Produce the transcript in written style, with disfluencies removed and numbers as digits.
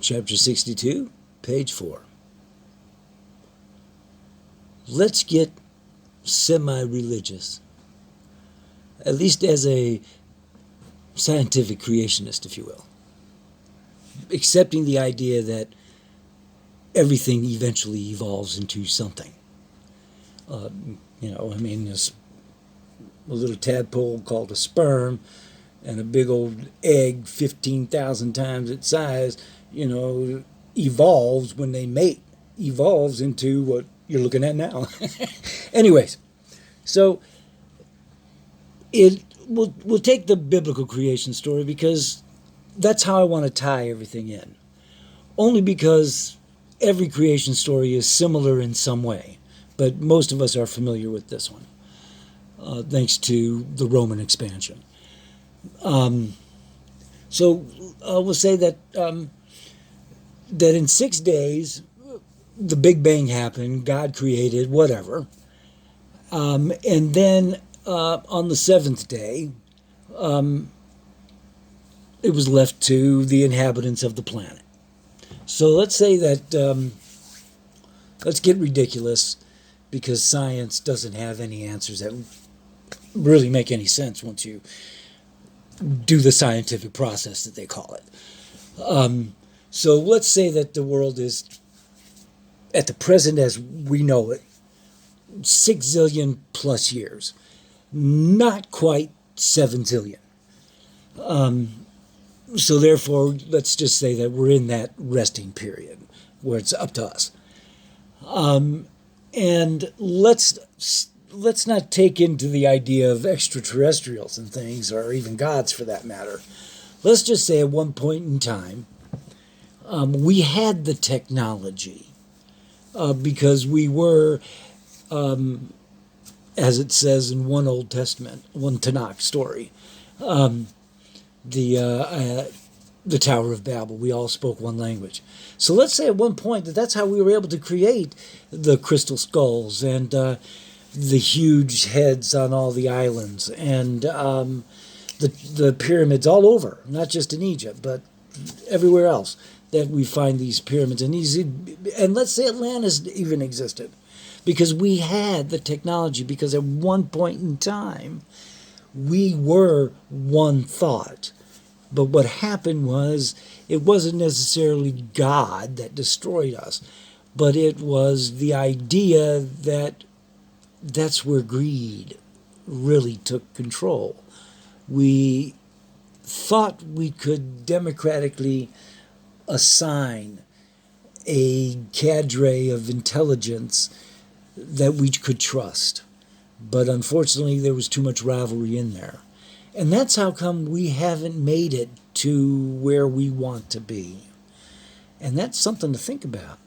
Chapter 62, page 4. Let's get semi-religious, at least as a scientific creationist, if you will, accepting the idea that everything eventually evolves into something. There's a little tadpole called a sperm and a big old egg 15,000 times its size, evolves when they mate, evolves into what you're looking at now. Anyways, so we'll take the biblical creation story because that's how I want to tie everything in. Only because every creation story is similar in some way, but most of us are familiar with this one, thanks to the Roman expansion. So we'll say that that in 6 days, the Big Bang happened, God created, whatever. And then on the seventh day, it was left to the inhabitants of the planet. So let's say that, let's get ridiculous, because science doesn't have any answers that really make any sense once you do the scientific process that they call it. So let's say that the world is, at the present as we know it, 6 zillion plus years. Not quite 7 zillion. So therefore, let's just say that we're in that resting period where it's up to us. And let's not take into the idea of extraterrestrials and things, or even gods for that matter. Let's just say at one point in time, we had the technology because we were, as it says in one Old Testament, one Tanakh story, the Tower of Babel. We all spoke one language. So let's say at one point that's how we were able to create the crystal skulls and the huge heads on all the islands and the pyramids all over, not just in Egypt, but everywhere else that we find these pyramids. And let's say Atlantis even existed, because we had the technology, because at one point in time, we were one thought. But what happened was, it wasn't necessarily God that destroyed us, but it was the idea that that's where greed really took control. We thought we could democratically assign a cadre of intelligence that we could trust. But unfortunately, there was too much rivalry in there. And that's how come we haven't made it to where we want to be. And that's something to think about.